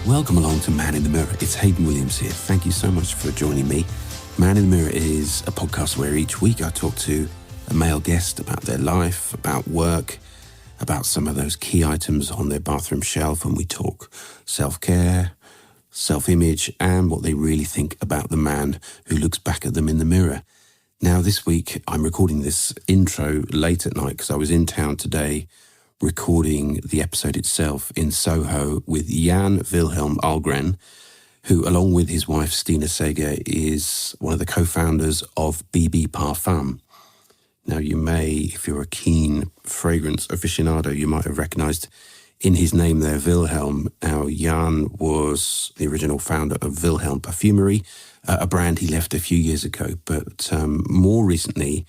Welcome along to Man in the Mirror. It's Hayden Williams here. Thank you so much for joining me. Man in the Mirror is a podcast where each week I talk to a male guest about their life, about work, about some of those key items on their bathroom shelf, and we talk self-care, self-image, and what they really think about the man who looks back at them in the mirror. Now, this week, I'm recording this intro late at night because I was in town today recording the episode itself in Soho with Jan Vilhelm Ahlgren, who, along with his wife Stina Seger, is one of the co-founders of BIBBI Parfum. Now, you may, if you're a keen fragrance aficionado, you might have recognised in his name there, Vilhelm. Now, Jan was the original founder of Vilhelm Parfumerie, a brand he left a few years ago. But more recently,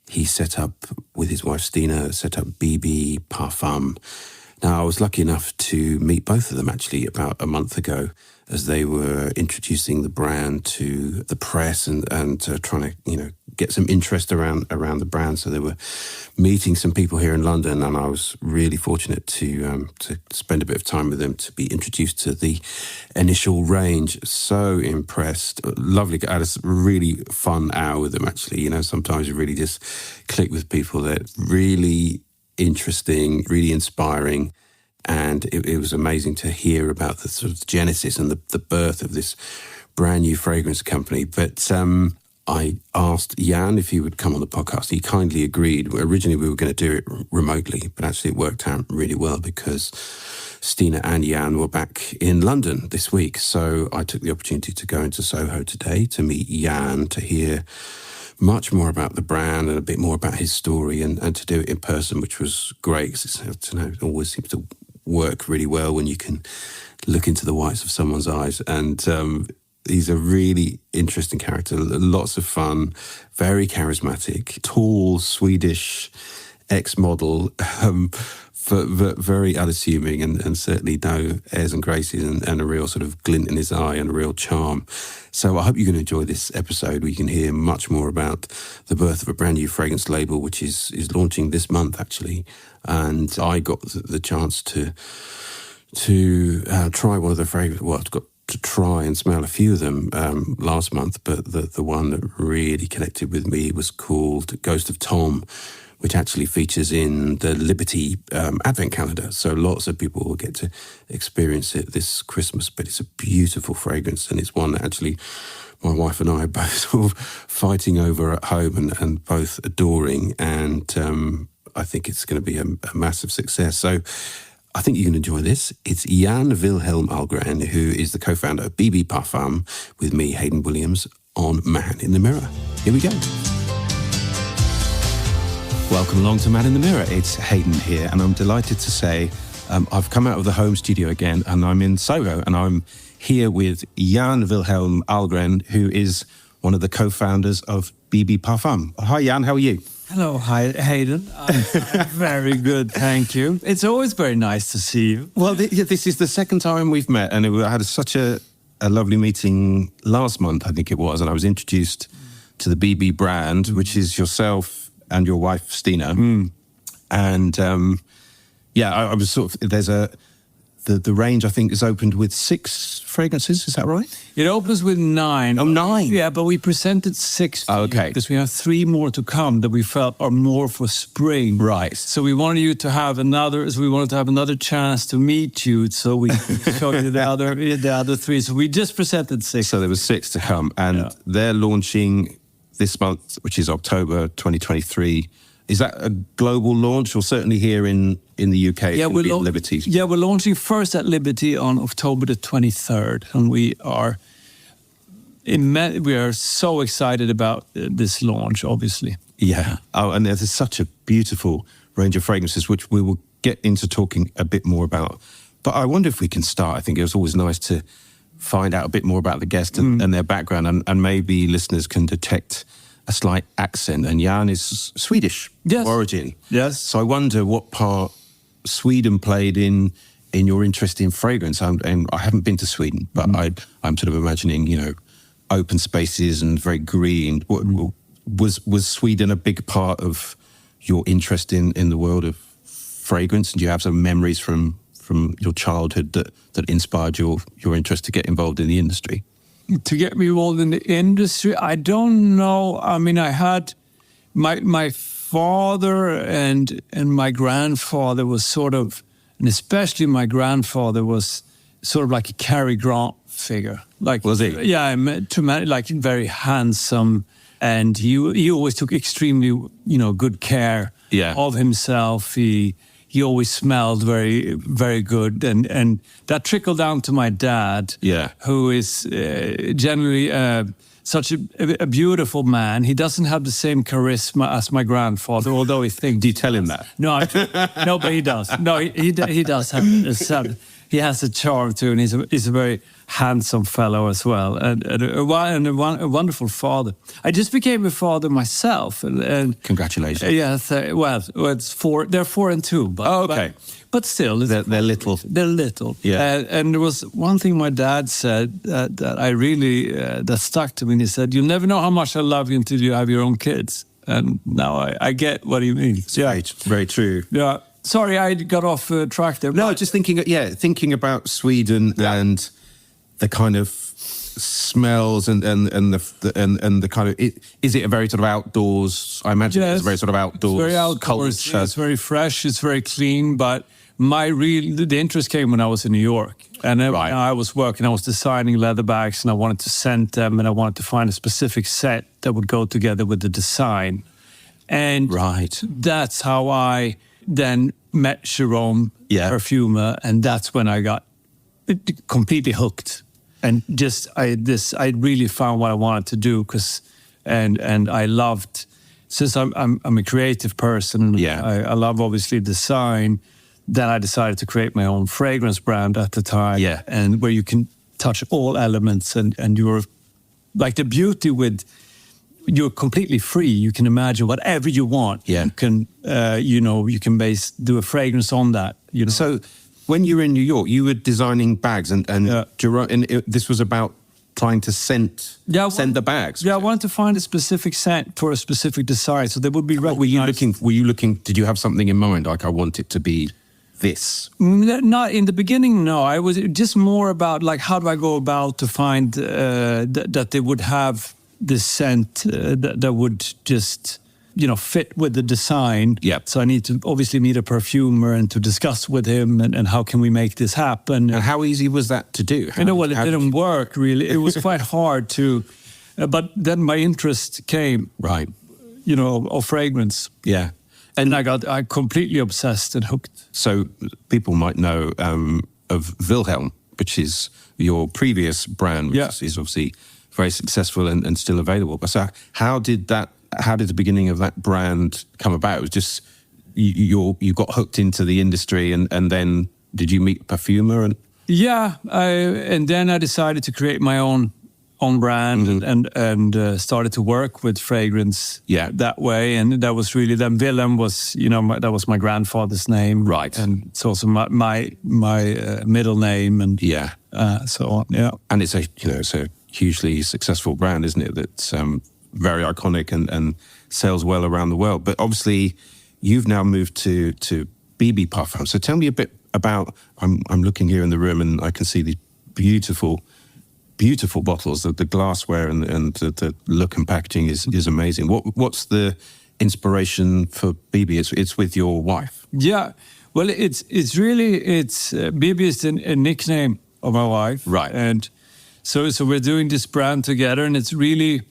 he set up, with his wife Stina, set up BIBBI Parfum. Now, I was lucky enough to meet both of them actually about a month ago as they were introducing the brand to the press and trying to, get some interest around the brand. So they were meeting some people here in London, and I was really fortunate to spend a bit of time with them to be introduced to the initial range. So impressed. Lovely. I had a really fun hour with them, actually. Sometimes you really just click with people that really interesting, really inspiring. And it was amazing to hear about the sort of genesis and the birth of this brand new fragrance company. But I asked Jan if he would come on the podcast. He kindly agreed. Originally, we were going to do it remotely, but actually it worked out really well because Stina and Jan were back in London this week. So I took the opportunity to go into Soho today to meet Jan, to hear much more about the brand and a bit more about his story, and to do it in person, which was great. It always seems to work really well when you can look into the whites of someone's eyes. And he's a really interesting character, lots of fun, very charismatic, tall Swedish ex-model, very unassuming and certainly no airs and graces and a real sort of glint in his eye and a real charm. So I hope you're going to enjoy this episode where you can hear much more about the birth of a brand new fragrance label, which is launching this month, actually. And I got the chance to try one of the fragrances. Well, I've got to try and smell a few of them last month, but the one that really connected with me was called Ghost of Tom, which actually features in the Liberty Advent calendar. So lots of people will get to experience it this Christmas, but it's a beautiful fragrance, and it's one that actually my wife and I are both sort of fighting over at home and both adoring, and I think it's going to be a massive success. So I think you can enjoy this. It's Jan Vilhelm Ahlgren, who is the co-founder of BIBBI Parfum, with me, Hayden Williams, on Man in the Mirror. Here we go. Welcome along to Man in the Mirror. It's Hayden here, and I'm delighted to say I've come out of the home studio again, and I'm in Soho, and I'm here with Jan Vilhelm Ahlgren, who is one of the co-founders of BIBBI Parfum. Hi, Jan. How are you? Hello, hi, Hayden. I'm very good, thank you. It's always very nice to see you. Well, this is the second time we've met, and I had such a lovely meeting last month, I think it was, and I was introduced to the BIBBI brand, which is yourself and your wife, Stina. And I was sort of, there's the range, I think, is opened with 6 fragrances, is that right? It opens with 9. Oh, 9? Yeah, but we presented 6 Oh, okay. because we have 3 more to come that we felt are more for spring. Right. So we wanted to have another chance to meet you, so we showed you the other 3. So we just presented 6. So there was 6 to come, and they're launching this month, which is October 2023. Is that a global launch, or certainly here in the UK? Yeah, we're at Liberty. Yeah, we're launching first at Liberty on October the 23rd, and we are so excited about this launch, obviously. Yeah. Oh, and there's such a beautiful range of fragrances, which we will get into talking a bit more about. But I wonder if we can start. I think it was always nice to find out a bit more about the guest and their background, and maybe listeners can detect a slight accent. And Jan is Swedish origin. Yes. So I wonder what part Sweden played in your interest in fragrance. And I haven't been to Sweden, but I'm sort of imagining, open spaces and very green. Was Sweden a big part of your interest in the world of fragrance? And do you have some memories from from your childhood that inspired your interest to get involved in the industry? To get me involved in the industry, I don't know. I mean, I had my father and my grandfather was sort of, and especially my grandfather was sort of like a Cary Grant figure. Like, was he? Yeah, like very handsome, and he always took extremely good care of himself. He always smelled very, very good, and that trickled down to my dad, who is generally such a beautiful man. He doesn't have the same charisma as my grandfather, although he thinks. Do you tell him that? No, no, but he does. No, he does have. He has a charm too, and he's a very handsome fellow as well, and a wonderful father. I just became a father myself, and congratulations. Yes, it's 4. They're 4 and 2. But, okay. But still, they're little. They're little. Yeah. And there was one thing my dad said that I really that stuck to me. And he said, "You'll never know how much I love you until you have your own kids." And now I get what he means. Yeah, very true. Yeah. Sorry, I got off track there. No, just thinking about Sweden and the kind of smells and the kind of is it a very sort of outdoors? I imagine it's a very sort of outdoors. It's very outdoors. Culture. It's very fresh. It's very clean. But the interest came when I was in New York, and I was working. I was designing leather bags, and I wanted to scent them, and I wanted to find a specific scent that would go together with the design. And that's how I then met Jerome, perfumer, and that's when I got completely hooked. And I really found what I wanted to do, and I loved, since I'm a creative person, I love obviously design. Then I decided to create my own fragrance brand at the time, and where you can touch all elements, and you're like the beauty with. You're completely free. You can imagine whatever you want. Yeah. You can, you can do a fragrance on that. So, when you were in New York, you were designing bags, and this was about trying to scent the bags. Yeah, I wanted to find a specific scent for a specific design, so they would be recognized. Were you looking? Did you have something in mind? Like, I want it to be this? Not in the beginning. No, I was just more about like, how do I go about to find that they would have this scent that would just, fit with the design. Yeah. So I need to obviously meet a perfumer and to discuss with him and how can we make this happen. And how easy was that to do? It didn't work really. It was quite hard to, but then my interest came. Right. Of fragrance. Yeah. And I completely obsessed and hooked. So people might know of Vilhelm, which is your previous brand, which is obviously very successful and still available. But so how did the beginning of that brand come about? It was just you got hooked into the industry, and then did you meet a perfumer? And then I decided to create my own brand and started to work with fragrance that way. And that was really, then Vilhelm was, that was my grandfather's name. Right. And it's also my middle name and so on. Yeah. And it's a hugely successful brand, isn't it? That's very iconic and sells well around the world. But obviously, you've now moved to BIBBI Parfum. So tell me a bit about. I'm looking here in the room, and I can see these beautiful bottles. The glassware and the look and packaging is amazing. What's the inspiration for BIBBI? It's with your wife. Yeah. Well, it's BIBBI is a nickname of my wife, right? And so we're doing this brand together, and it's really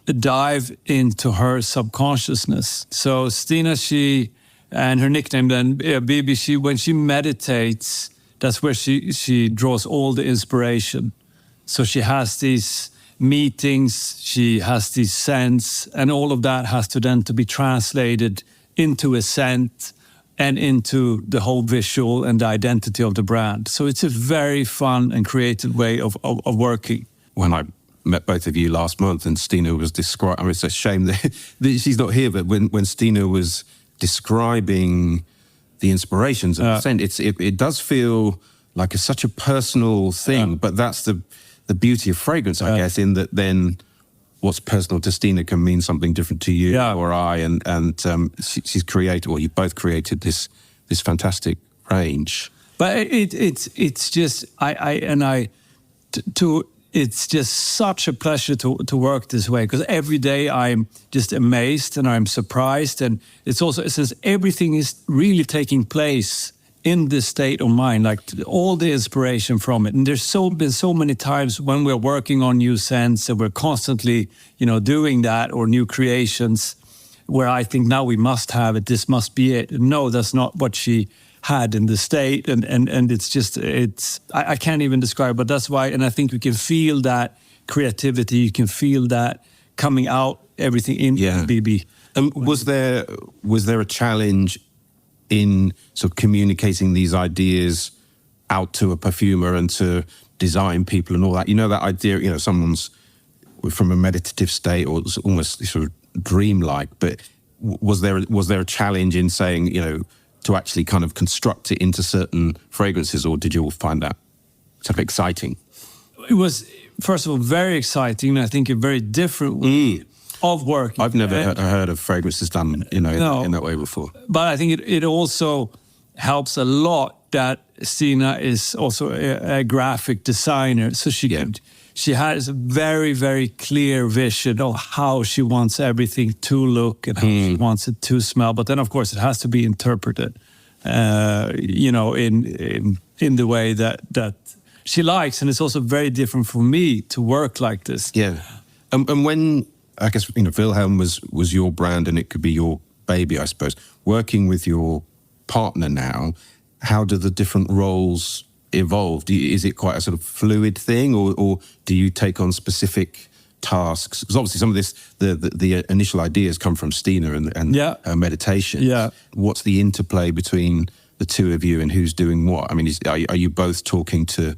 a dive into her subconsciousness. So Stina, and her nickname then, BIBBI, when she meditates, that's where she draws all the inspiration. So she has these meetings, she has these scents, and all of that has to then to be translated into a scent and into the whole visual and the identity of the brand. So it's a very fun and creative way of working. When I met both of you last month and Stina was describing, I mean, it's a shame that she's not here, but when Stina was describing the inspirations of the scent, it does feel like it's such a personal thing, but that's the beauty of fragrance, I guess, in that then what's personal to Stina can mean something different to you or I, and she's created, or you both created this fantastic range. But it's just it's just such a pleasure to work this way, because every day I'm just amazed and I'm surprised, and it's also, since everything is really taking place in this state of mind, like all the inspiration from it. And there's been so many times when we're working on new scents and we're constantly, doing that, or new creations, where I think now we must have it, this must be it. No, that's not what she had in the state, and I can't even describe, but that's why. And I think you can feel that creativity, you can feel that coming out, everything in BIBBI. Was there a challenge in sort of communicating these ideas out to a perfumer and to design people and all that? That idea, someone's from a meditative state or almost sort of dreamlike, but was there a challenge in saying, to actually kind of construct it into certain fragrances, or did you all find that sort of exciting? It was, first of all, very exciting, and I think a very different way of working. I've never heard of fragrances done, in that way before. But I think it also helps a lot that Stina is also a graphic designer, so she has a very, very clear vision of how she wants everything to look and how she wants it to smell. But then, of course, it has to be interpreted, in the way that she likes. And it's also very different for me to work like this. Yeah. And when, I guess, Vilhelm was your brand, and it could be your baby, I suppose. Working with your partner now, how do the different roles evolve? Is it quite a sort of fluid thing, or do you take on specific tasks? Because obviously some of this, the initial ideas come from Stina and her meditation. Yeah. What's the interplay between the two of you, and who's doing what? I mean, are you both talking to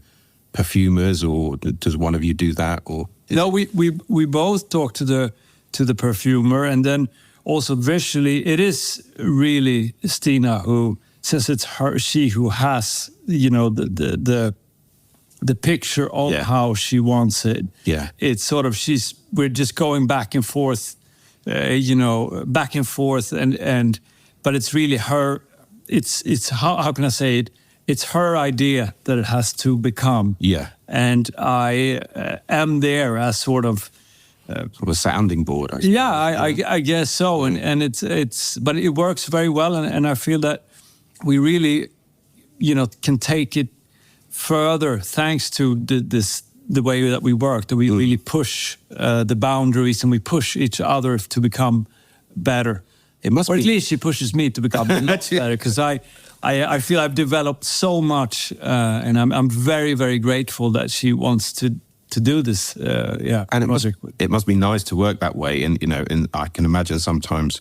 perfumers, or does one of you do that? Or no, we both talk to the perfumer, and then also visually, it is really Stina who, since it's she who has, the picture of how she wants it. Yeah. It's sort of, we're just going back and forth, but it's really her, it's how can I say it? It's her idea that it has to become. Yeah. And I am there as sort of a sounding board, I suppose. Yeah, I guess so. And it's but it works very well, and I feel that we really, can take it further thanks to the way that we work, that we really push the boundaries, and we push each other to become better. It must or be. At least she pushes me to become better, because I feel I've developed so much, and I'm very, very grateful that she wants to do this. And it must be nice to work that way. And and I can imagine sometimes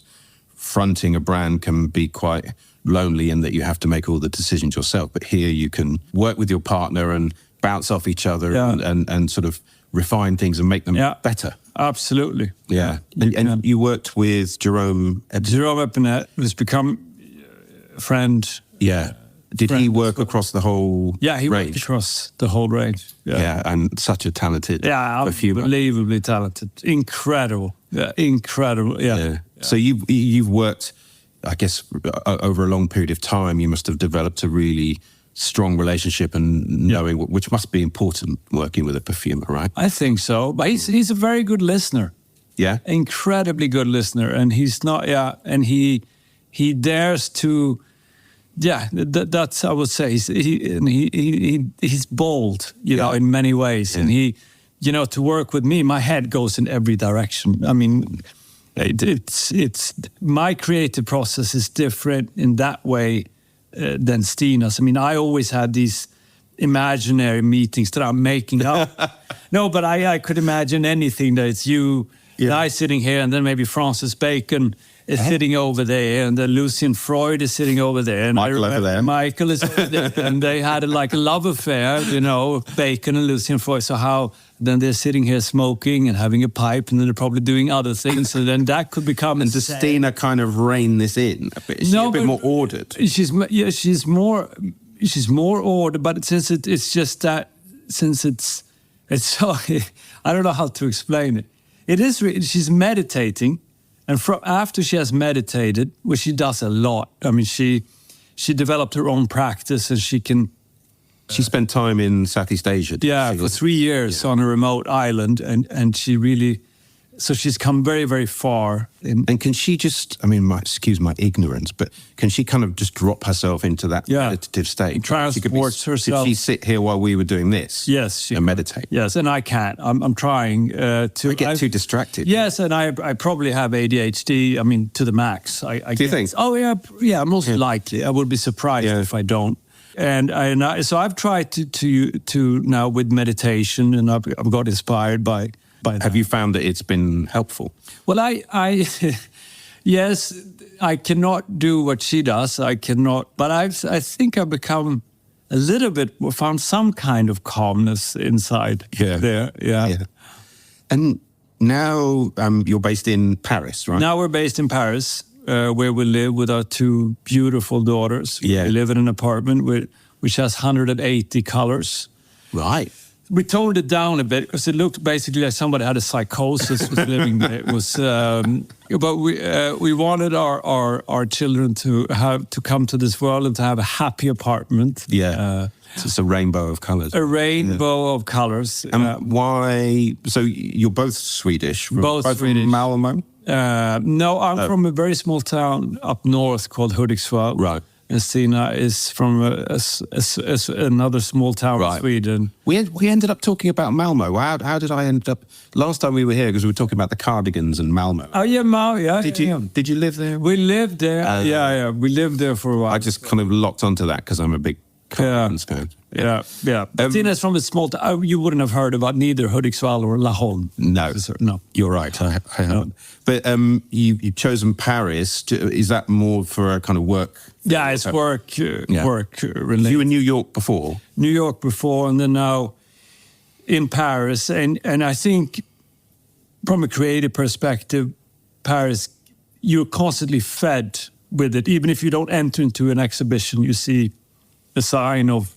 fronting a brand can be quite lonely, in that you have to make all the decisions yourself. But here you can work with your partner and bounce off each other, and sort of refine things and make them better. Absolutely. Yeah. And you worked with Jerome Epinette, who's become a friend. Yeah. Did he work across the whole he range? worked across the whole range. Yeah, and such a talented perfumer. Unbelievably talented. Incredible. Yeah, incredible. Yeah. So you've worked, I guess, over a long period of time. You must have developed a really strong relationship, and knowing which must be important working with a perfumer, right? I think so. But he's a very good listener. Yeah. Incredibly good listener. And he's not, and he dares to, that's, I would say, he's bold, in many ways. And he, to work with me, my head goes in every direction. I mean, it's my creative process is different in that way than Stina's. I mean, I always had these imaginary meetings that I'm making up. No, but I could imagine anything, that it's you and I sitting here, and then maybe Francis Bacon is sitting over there, and then Lucian Freud is sitting over there, and Michael is over there, and they had a love affair, Bacon and Lucian Freud. So then they're sitting here smoking and having a pipe, and then they're probably doing other things. So then that could become. And does Stina kind of rein this in a bit? Is she a bit more ordered? She's more ordered, but since it's just that, since it's so, I don't know how to explain it. It is. She's meditating. And after she has meditated, which she does a lot, I mean, she she developed her own practice, and she can. She spent time in Southeast Asia. Yeah, for 3 years on a remote island, and she really. So she's come very, very far. And can she just, I mean, excuse my ignorance, but can she kind of just drop herself into that meditative state? Transports herself. Could she sit here while we were doing this? Yes. And meditate? Yes, and I can't. I'm trying to... I get too distracted. Yes, and I probably have ADHD, I mean, to the max. I Do you think? Oh, yeah, most likely. I would be surprised if I don't. And so I've tried to now with meditation, and I've got inspired by that. Have you found that it's been helpful? Well, I yes, I cannot do what she does. I cannot, but I think I've become a little bit, found some kind of calmness inside there. Yeah. And now you're based in Paris, right? Now we're based in Paris, where we live with our 2 beautiful daughters. Yeah. We live in an apartment which has 180 colors. Right. We toned it down a bit because it looked basically like somebody had a psychosis was living there. It was, but we wanted our children to come to this world and to have a happy apartment. Yeah, it's just a rainbow of colors. A rainbow of colors. Why? So you're both Swedish. Both Swedish. From Malmö? No, I'm from a very small town up north called Hudiksvall. Right. And Stina is from another small town in Sweden. We ended up talking about Malmö. How did I end up? Last time we were here, because we were talking about the cardigans in Malmö. Oh yeah, Malmö. Yeah. Did you live there? We lived there. Yeah. We lived there for a while. I just kind of locked onto that because I'm a big cardigans fan. Yeah. Stina's from a small town. You wouldn't have heard about neither Hudiksvall or Laholm. No. You're right. I haven't. But you've chosen Paris. Is that more for a kind of work? Yeah, it's work related. You were in New York before? New York before, and then now in Paris. And I think from a creative perspective, Paris, you're constantly fed with it. Even if you don't enter into an exhibition, you see a sign of...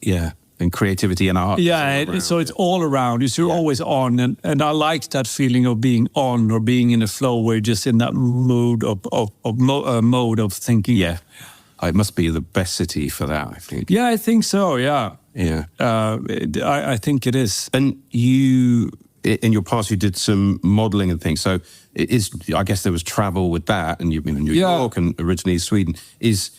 and creativity and art. Yeah, so it's all around. You're always on. And I liked that feeling of being on or being in a flow where you're just in that mood mode of thinking. Yeah. It must be the best city for that, I think. Yeah, I think so, yeah. Yeah. I think it is. And you, in your past, you did some modelling and things. So I guess there was travel with that, and you've been in New York and originally Sweden. Is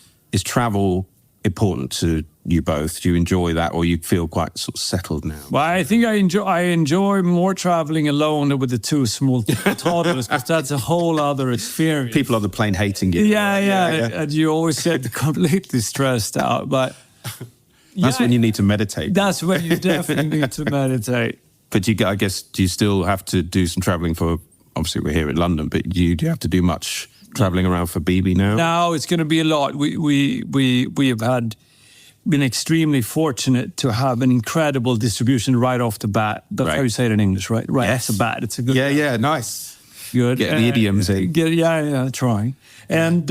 travel important to you both? Do you enjoy that, or you feel quite sort of settled now? Well, I think I enjoy more traveling alone than with the 2 small toddlers, because that's a whole other experience. People on the plane hating you. Yeah. And you always get completely stressed out. But that's when you need to meditate. That's when you definitely need to meditate. But I guess, do you still have to do some traveling for? Obviously, we're here in London, but do you have to do much traveling around for BIBBI now? Now it's going to be a lot. We have been extremely fortunate to have an incredible distribution right off the bat. That's how you say it in English, right? Right off the bat. It's a good. Yeah, nice. Good. Get the idioms in. Trying. And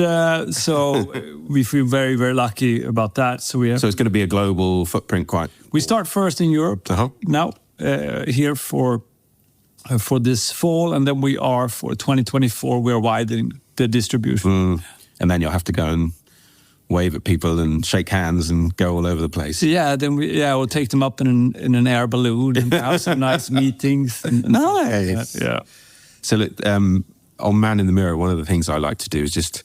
so we feel very, very lucky about that. So it's going to be a global footprint, quite. We start first in Europe now, here for this fall, and then we are for 2024. We are widening the distribution, and then you'll have to go and wave at people and shake hands and go all over the place. Yeah, then we'll take them up in an air balloon and have some nice meetings. Nice. Yeah. So look, on Man in the Mirror, one of the things I like to do is just,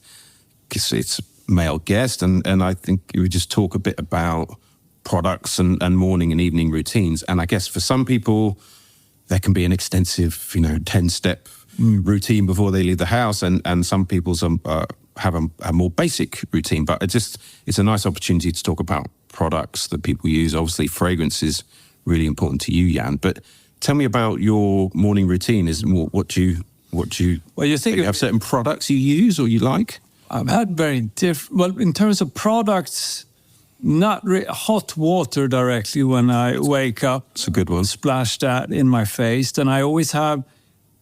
because it's a male guest, and I think you would just talk a bit about products and morning and evening routines. And I guess for some people, there can be an extensive, 10-step routine before they leave the house, and some people have a more basic routine. But it's a nice opportunity to talk about products that people use. Obviously, fragrance is really important to you, Jan. But tell me about your morning routine. What do you? Well, you have certain products you use or you like? I've had very different. Well, in terms of products, not hot water directly when I wake up. It's a good one. Splash that in my face. Then I always have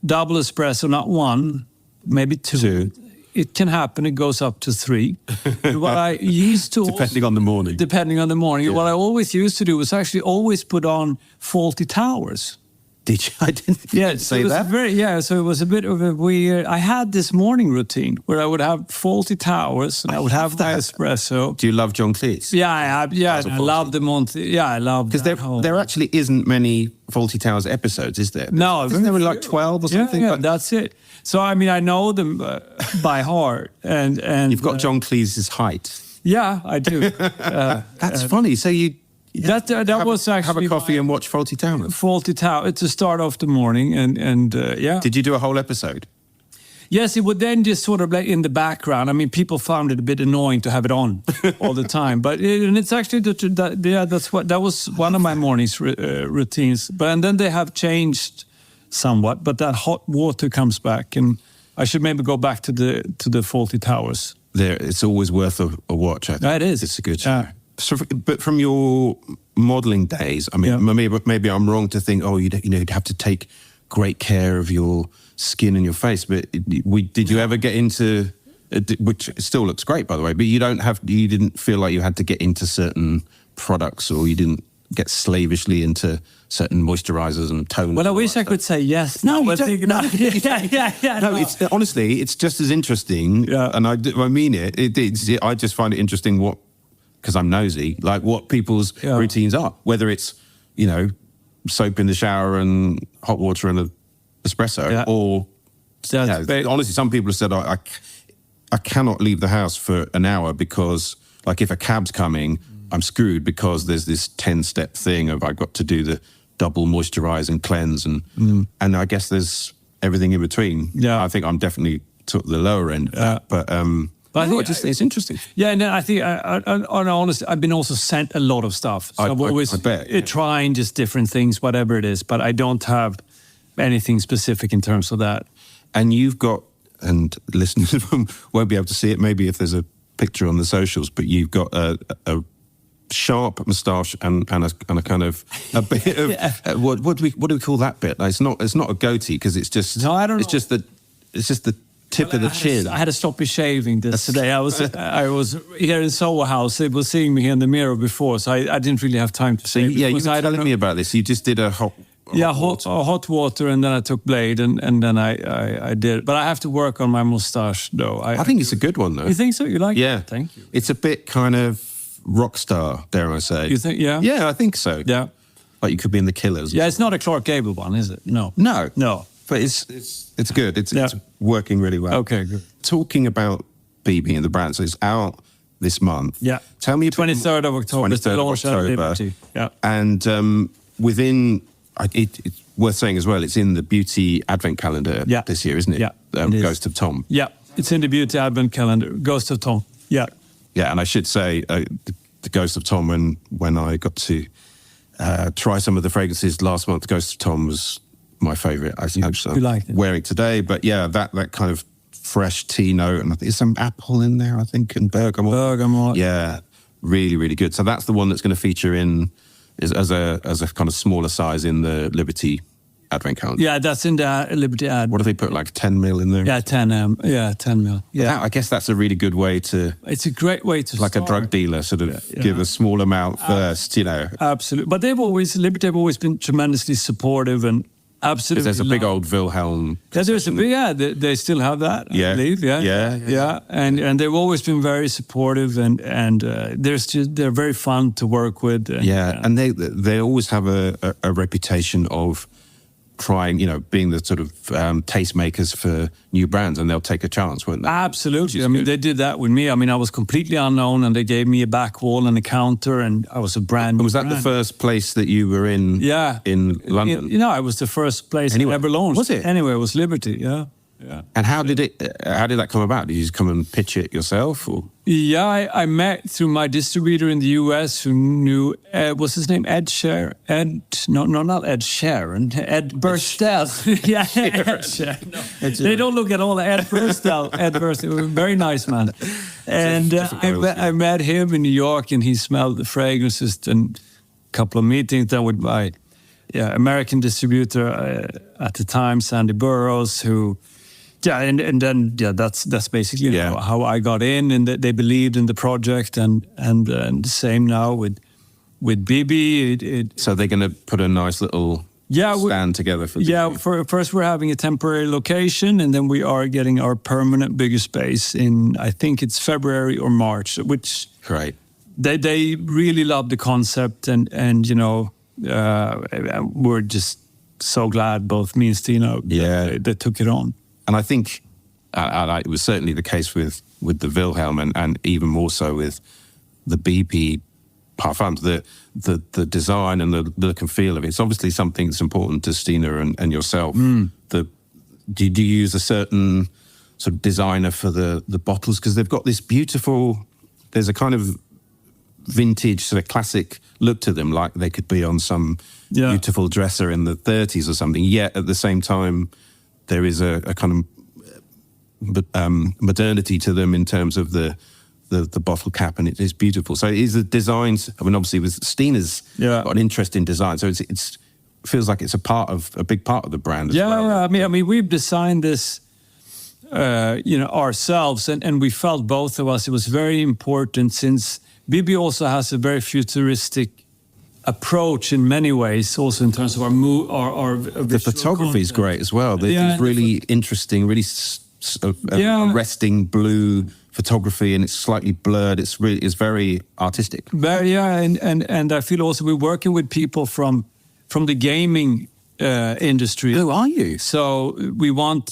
double espresso, not 1, maybe 2. It can happen. It goes up to 3. What I used to depending on the morning. Yeah. What I always used to do was actually always put on faulty towers. Did you? I didn't say that. So it was a bit of a weird. I had this morning routine where I would have faulty towers and I would have my espresso. Do you love John Cleese? Yeah, I love the Monty. Yeah, I love because there actually isn't many Faulty Towers episodes, is there? No, isn't there like 12 or something? Yeah, that's it. So I mean, I know them by heart, and you've got John Cleese's height. Yeah, I do. That's funny. So you. That was actually have a coffee and watch Faulty Towers. Faulty Tower to start off the morning, and yeah. Did you do a whole episode? Yes, it would then just sort of like in the background. I mean, people found it a bit annoying to have it on all the time, but it's actually that was one of my morning's routines. And then they have changed somewhat, but that hot water comes back, and I should maybe go back to the Faulty Towers. It's always worth a watch. I think. It is. It's a good show. So, but from your modelling days, I mean, maybe I'm wrong to think, you'd have to take great care of your skin and your face. But did you ever get into, which still looks great, by the way, but you didn't feel like you had to get into certain products, or you didn't get slavishly into certain moisturizers and toners? Well, I wish I could say yes. No, you don't. No. No, it's honestly, it's just as interesting, and I mean it. I just find it interesting because I'm nosy, like what people's routines are, whether it's, soap in the shower and hot water and an espresso, or honestly, some people have said, I cannot leave the house for an hour because, like, if a cab's coming, I'm screwed because there's this 10-step thing of I've got to do the double moisturize and cleanse, and I guess there's everything in between. Yeah, I think I'm definitely to the lower end of that, but I think it's interesting. Yeah, and I think, honestly, I've been also sent a lot of stuff. So I've always trying just different things, whatever it is, but I don't have anything specific in terms of that. And you've got, and listeners won't be able to see it, maybe if there's a picture on the socials, but you've got a sharp moustache and a kind of a bit of what do we call that bit? It's not a goatee because it's just it's just the tip of the chin. I had to stop shaving this today. I was here in Soho House. They were seeing me here in the mirror before, so I didn't really have time to shave. Yeah, you were telling me about this. You just did a hot water, and then I took blade, and then I did. But I have to work on my moustache, though. I think it's a good one, though. You think so? You like it? Yeah. Thank you. It's a bit kind of rock star, dare I say. You think? Yeah. Yeah, I think so. Yeah. Like you could be in the Killers. Yeah, it's not a Clark Gable one, is it? No. But it's good. It's working really well. Okay, good. Talking about BIBBI and the brand, so it's out this month. Yeah. Tell me 23rd of October. 23rd of October. Yeah. And within, it's worth saying as well, it's in the Beauty Advent Calendar this year, isn't it? Yeah. It Ghost of Tom. Yeah. It's in the Beauty Advent Calendar. Ghost of Tom. Yeah. Yeah, and I should say the Ghost of Tom, when I got to try some of the fragrances last month, Ghost of Tom was my favourite. You liked it. Wearing today, but yeah, that kind of fresh tea note, and I think there's some apple in there, I think, and bergamot. Yeah, really, really good. So that's the one that's going to feature as a kind of smaller size in the Liberty Advent Calendar. Yeah, that's in the Liberty Ad. What do they put, like 10 mil in there? Yeah, 10 mil. Yeah, I guess that's a really good way to. It's a great way to like start. A drug dealer, sort of give a small amount first, Absolutely, but Liberty have always been tremendously supportive and. Absolutely. There's a big old Wilhelm. They still have that. I believe. Yeah. And they've always been very supportive, and they're very fun to work with. And they always have a reputation of trying, being the sort of tastemakers for new brands, and they'll take a chance, won't they? Absolutely. I mean, they did that with me. I mean, I was completely unknown, and they gave me a back wall and a counter, and I was a brand new Was that brand. the first place that you were in? Yeah. In London? I was the first place I ever launched. Was it? Anyway, it was Liberty, yeah. And how did that come about? Did you just come and pitch it yourself, or? Yeah, I met through my distributor in the US who knew, what's his name? Not Ed Sheeran, Ed Burstell. Yeah, Ed Sheeran. No. They don't look at all Ed Burstell. Very nice man. And I met him in New York, and he smelled the fragrances, and a couple of meetings then with my American distributor at the time, Sandy Burroughs, who... Yeah, and then that's basically how I got in, and they believed in the project, and the same now with BIBBI. So they're going to put a nice little stand together for? First we're having a temporary location, and then we are getting our permanent bigger space in, I think it's February or March, which great. They really love the concept, and we're just so glad, both me and Stina, they took it on. And I think it was certainly the case with the Vilhelm, and even more so with the BIBBI Parfums, the design and the look and feel of it. It's obviously something that's important to Stina and yourself. Do you use a certain sort of designer for the bottles? Because they've got this beautiful, there's a kind of vintage sort of classic look to them, like they could be on some beautiful dresser in the 30s or something, yet at the same time there is a kind of modernity to them in terms of the bottle cap, and it is beautiful. So it is the designs. I mean, obviously with Stina's got an interest in design, so it feels like it's a big part of the brand as well. I mean we've designed this ourselves, and we felt, both of us, it was very important, since BIBBI also has a very futuristic approach in many ways, also in terms of our the photography is great as well. It's really interesting, really resting blue photography, and it's slightly blurred. It's very artistic. And I feel also we're working with people from the gaming industry. Oh, are you? So we will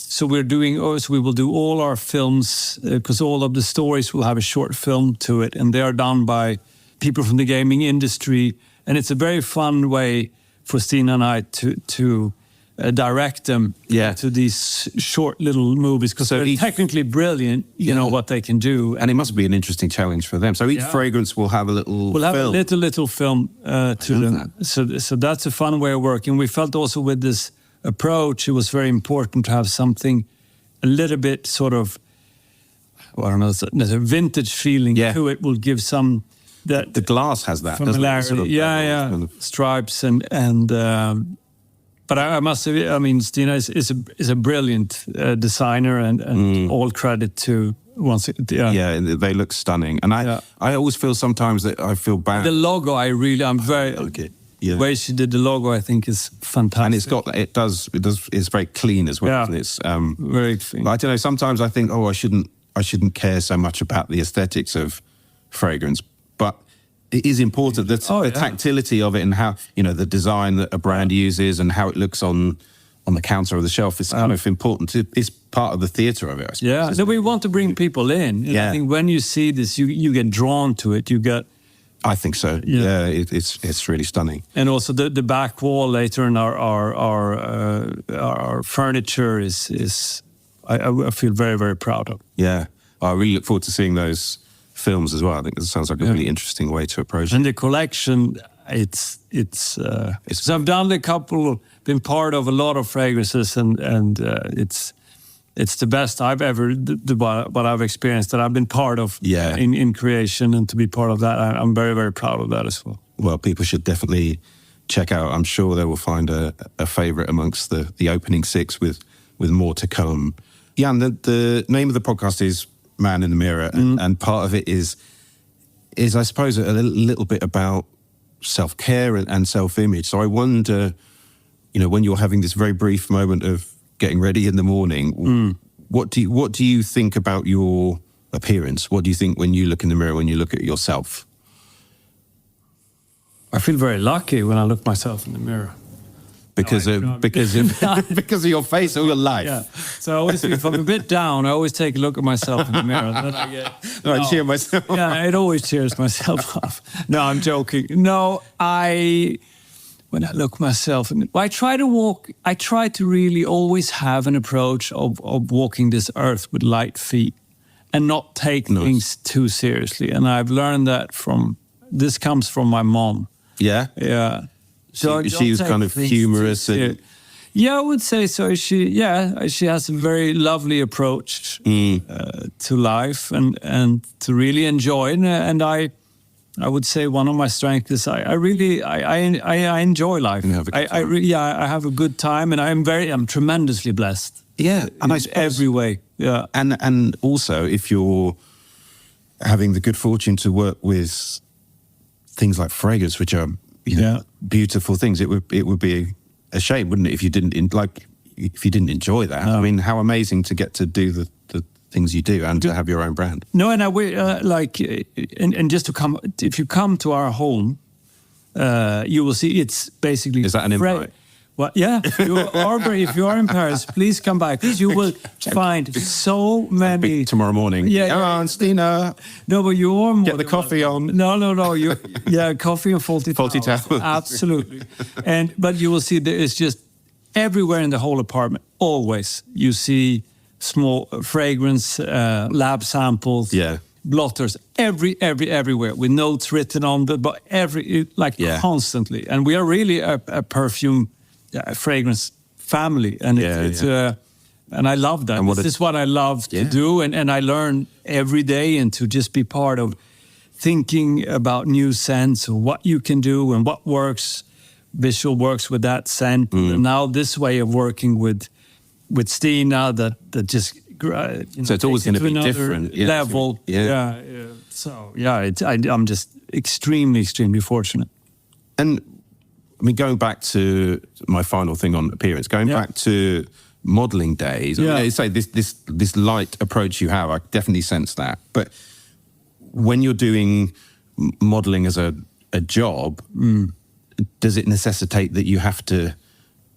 do all our films, because all of the stories will have a short film to it, and they are done by people from the gaming industry, and it's a very fun way for Stina and I to direct them to these short little movies, because they're technically brilliant, what they can do. And it must be an interesting challenge for them. So each fragrance will have a little film. Have a little film to them. So that's a fun way of working. We felt also with this approach, it was very important to have something a little bit sort of, there's a vintage feeling to it. Will give some... The glass has that, familiarity. Doesn't it? Stripes and but I must say, I mean, Stina is a brilliant designer, and all credit to once. They look stunning, and I always feel sometimes that I feel bad. The logo, I'm very okay. The way she did the logo, I think, is fantastic. And it's very clean as well. Yeah, it's very clean. I don't know. Sometimes I think, I shouldn't care so much about the aesthetics of fragrance, but it is important that the tactility of it, and how the design that a brand uses and how it looks on the counter or the shelf is kind of important. It's part of the theatre of it, I suppose. Yeah, so we want to bring people in. And I think when you see this, you get drawn to it. I think so. Yeah, it's really stunning. And also the back wall later in our furniture is I feel very, very proud of. Yeah, I really look forward to seeing those films as well. I think it sounds like a really interesting way to approach it. And the collection, it's so I've done been part of a lot of fragrances, and it's the best I've ever, what I've experienced, that I've been part of in creation, and to be part of that, I'm very, very proud of that as well. Well, people should definitely check out. I'm sure they will find a favourite amongst the opening 6 with more to come. Jan, the name of the podcast is Man in the Mirror, and part of it is I suppose a little bit about self-care and self-image. So I wonder, when you're having this very brief moment of getting ready in the morning, what do you think about your appearance? What do you think when you look in the mirror, when you look at yourself? I feel very lucky when I look myself in the mirror. Because of your face all your life. Yeah. So I always, if I'm a bit down, I always take a look at myself in the mirror. And then I cheer myself up. Yeah, it always cheers myself up. No, I'm joking. No, when I look myself, I try to really always have an approach of walking this earth with light feet and not take things too seriously. And I've learned that this comes from my mom. Yeah? Yeah. So she was kind of humorous. I would say so. She has a very lovely approach to life and to really enjoy it. And I would say one of my strengths is I enjoy life. I have a good time, and I'm tremendously blessed. Yeah, and I suppose, every way. Yeah, and also if you're having the good fortune to work with things like fragrance, which are beautiful things, it would be a shame, wouldn't it, if you didn't enjoy that? I mean, how amazing to get to do the things you do and to have your own brand. No, and and just to come, if you come to our home, you will see it's basically. Is that an invite? Well, yeah. If you are in Paris, please come by because you will find so many. Tomorrow morning. Yeah, Jan and Stina. No, but you are more. Get the coffee on. No. Coffee and faulty towels. Absolutely. But you will see there is just everywhere in the whole apartment. Always you see small fragrance lab samples. Yeah. Blotters everywhere with notes written on them, but constantly. And we are really a perfume fragrance family, and and I love that. This is what I love to do, and I learn every day, and to just be part of thinking about new scents or what you can do and what works. Visual works with that scent, and now this way of working with Stina that just. So it's always going to be different level. Yeah. So I'm just extremely fortunate. And I mean, going back to my final thing on appearance, going back to modelling days. I mean, say this light approach you have, I definitely sense that. But when you're doing modelling as a job, does it necessitate that you have to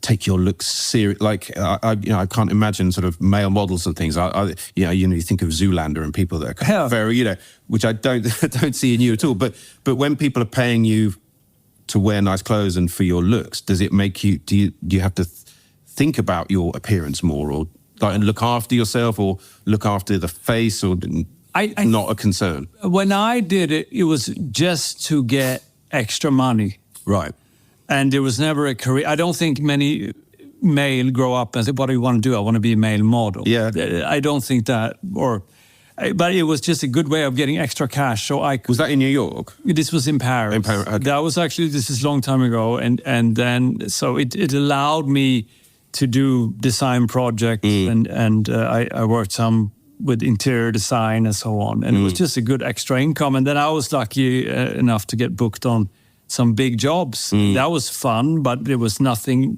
take your looks serious? Like, I can't imagine sort of male models and things. You think of Zoolander and people that are very, which I don't see in you at all. But when people are paying you to wear nice clothes and for your looks, does it make you? Do you have to think about your appearance more, or and look after yourself, or look after the face, or not a concern? When I did it, it was just to get extra money, right? And there was never a career. I don't think many male grow up and say, what do you want to do? I want to be a male model. Yeah. I don't think that, but it was just a good way of getting extra cash. So Was that in New York? This was in Paris. In Paris, okay. That was actually, this is a long time ago. And then, so it allowed me to do design projects and I worked some with interior design and so on. And it was just a good extra income. And then I was lucky enough to get booked on some big jobs. That was fun, but there was nothing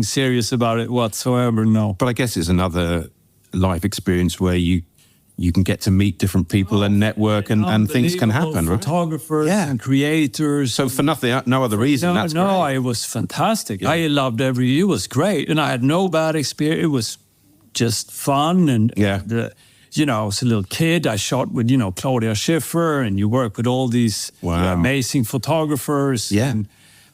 serious about it whatsoever, no. But I guess it's another life experience where you can get to meet different people and network and things can happen, right? Photographers and creators. So for no other reason, that's great. No, it was fantastic. Yeah. I loved it was great. And I had no bad experience. It was just fun. And I was a little kid. I shot with, Claudia Schiffer, and you work with all these amazing photographers. Yeah. And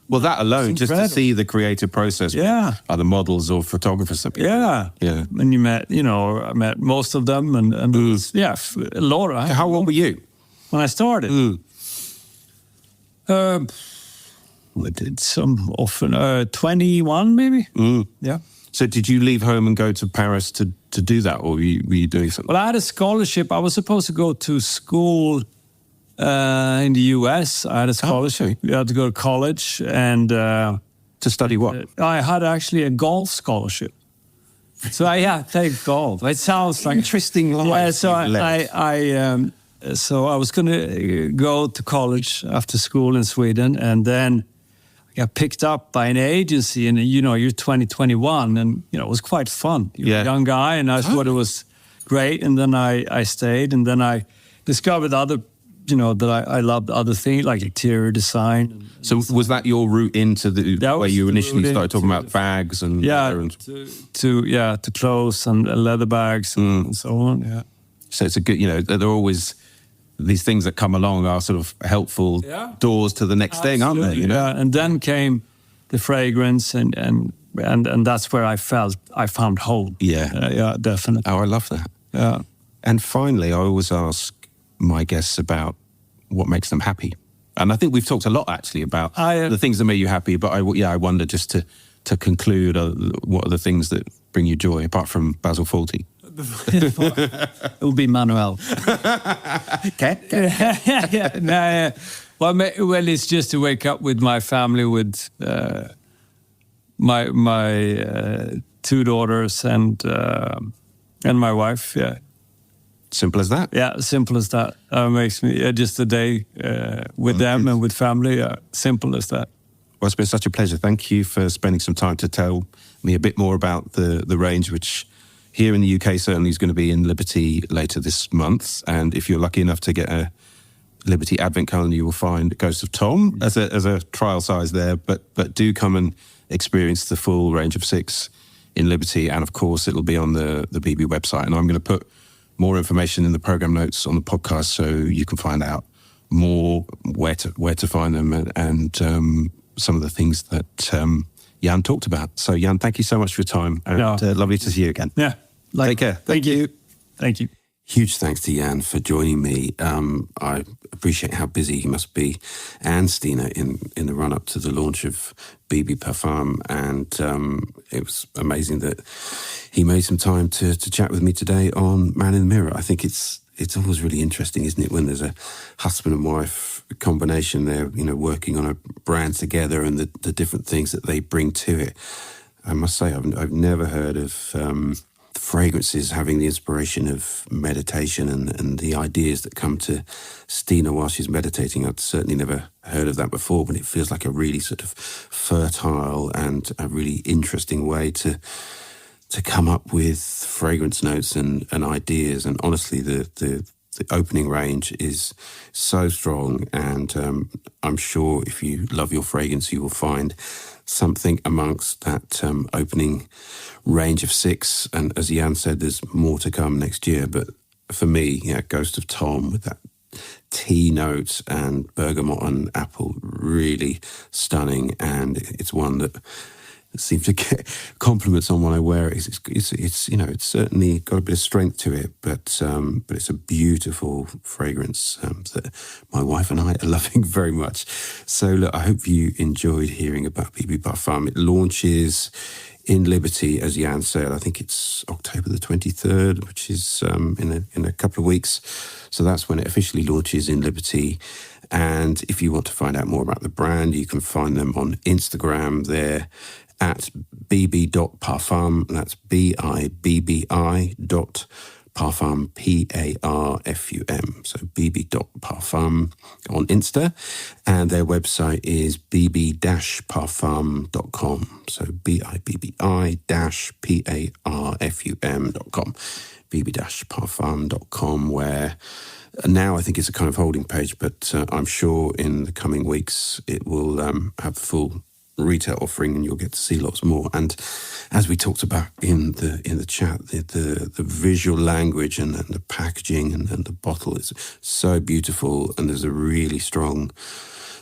well, that alone, just to see the creative process with other models or photographers. Yeah. And I met most of them, and a lot. How old were you? When I started? I did some often, 21 maybe. Yeah. So did you leave home and go to Paris to do that, or were you doing something? Well, I had a scholarship. I was supposed to go to school in the US. I had a scholarship. You had to go to college and to study what? I had actually a golf scholarship. So I played golf. It sounds like interesting life. Yeah. So I was going to go to college after school in Sweden, and then I got picked up by an agency, and you're 20, 21, and it was quite fun. You're a young guy, and I thought it was great. And then I stayed, and then I discovered other, that I loved other things like interior design. So was that your route into where you initially started talking about bags and to clothes and leather bags and so on? Yeah. So it's a good, there are always these things that come along are sort of helpful doors to the next thing, aren't they? Yeah, and then came the fragrance, and that's where I found home. Yeah, definitely. Oh, I love that. Yeah. And finally, I always ask my guests about what makes them happy. And I think we've talked a lot actually about the things that make you happy. But I wonder just to conclude, what are the things that bring you joy apart from Basil Fawlty? It will be Manuel. Okay. Well, it's just to wake up with my family, with my 2 daughters and my wife. Yeah. Simple as that. Yeah, simple as that. Makes me just a day with them and with family. Simple as that. Well, it's been such a pleasure. Thank you for spending some time to tell me a bit more about the range, which here in the UK certainly is going to be in Liberty later this month. And if you're lucky enough to get a Liberty Advent calendar, you will find Ghost of Tom as a trial size there. But do come and experience the full range of 6 in Liberty. And of course, it'll be on the BIBBI website. And I'm going to put more information in the program notes on the podcast so you can find out more where to find them and some of the things that Jan talked about. So Jan, thank you so much for your time, and lovely to see you again. Yeah, take care. Thank you. Thank you. Huge thanks to Jan for joining me. I appreciate how busy he must be, and Stina, in the run-up to the launch of BIBBI Parfum, and it was amazing that he made some time to chat with me today on Man in the Mirror. I think it's always really interesting, isn't it, when there's a husband and wife combination, they're working on a brand together, and the different things that they bring to it. I must say, I've never heard of fragrances having the inspiration of meditation and the ideas that come to Stina while she's meditating. I'd certainly never heard of that before, but it feels like a really sort of fertile and a really interesting way to come up with fragrance notes and ideas. And honestly, the opening range is so strong, and I'm sure if you love your fragrance, you will find something amongst that opening range of 6. And as Jan said, there's more to come next year. But for me, Ghost of Tom with that tea note and bergamot and apple, really stunning. And it's one that seems to get compliments on when I wear it. It's certainly got a bit of strength to it, but it's a beautiful fragrance that my wife and I are loving very much. So look, I hope you enjoyed hearing about BIBBI Parfum. It launches in Liberty, as Jan said. I think it's October the 23rd, which is in a couple of weeks. So that's when it officially launches in Liberty. And if you want to find out more about the brand, you can find them on Instagram. They're at bibbi.parfum. That's BIBBI Parfum, PARFUM. So bibbi.parfum on Insta. And their website is bibbi-parfum.com. So BIBBI-PARFUM.com. bibbi-parfum.com, where now I think it's a kind of holding page, but I'm sure in the coming weeks it will have full retail offering, and you'll get to see lots more. And as we talked about in the chat, the visual language and the packaging and the bottle is so beautiful, and there's a really strong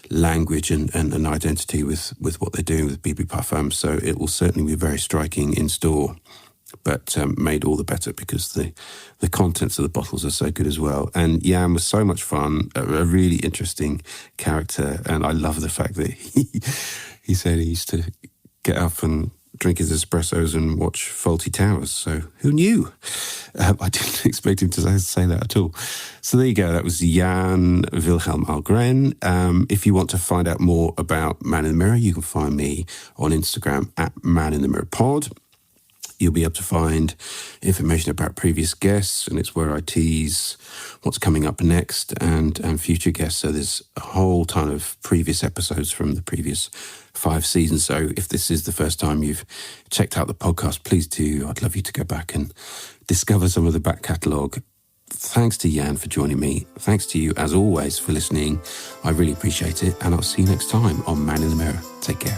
language and an identity with what they're doing with BIBBI Parfum. So it will certainly be very striking in store, but made all the better because the contents of the bottles are so good as well. And Jan was so much fun, a really interesting character, and I love the fact that he said he used to get up and drink his espressos and watch Fawlty Towers. So who knew? I didn't expect him to say that at all. So there you go. That was Jan Vilhelm Ahlgren. If you want to find out more about Man in the Mirror, you can find me on Instagram at Man in the Mirror Pod. You'll be able to find information about previous guests, and it's where I tease what's coming up next and future guests. So there's a whole ton of previous episodes from the previous 5 seasons. So if this is the first time you've checked out the podcast, please do. I'd love you to go back and discover some of the back catalogue. Thanks to Jan for joining me. Thanks to you, as always, for listening. I really appreciate it, and I'll see you next time on Man in the Mirror. Take care.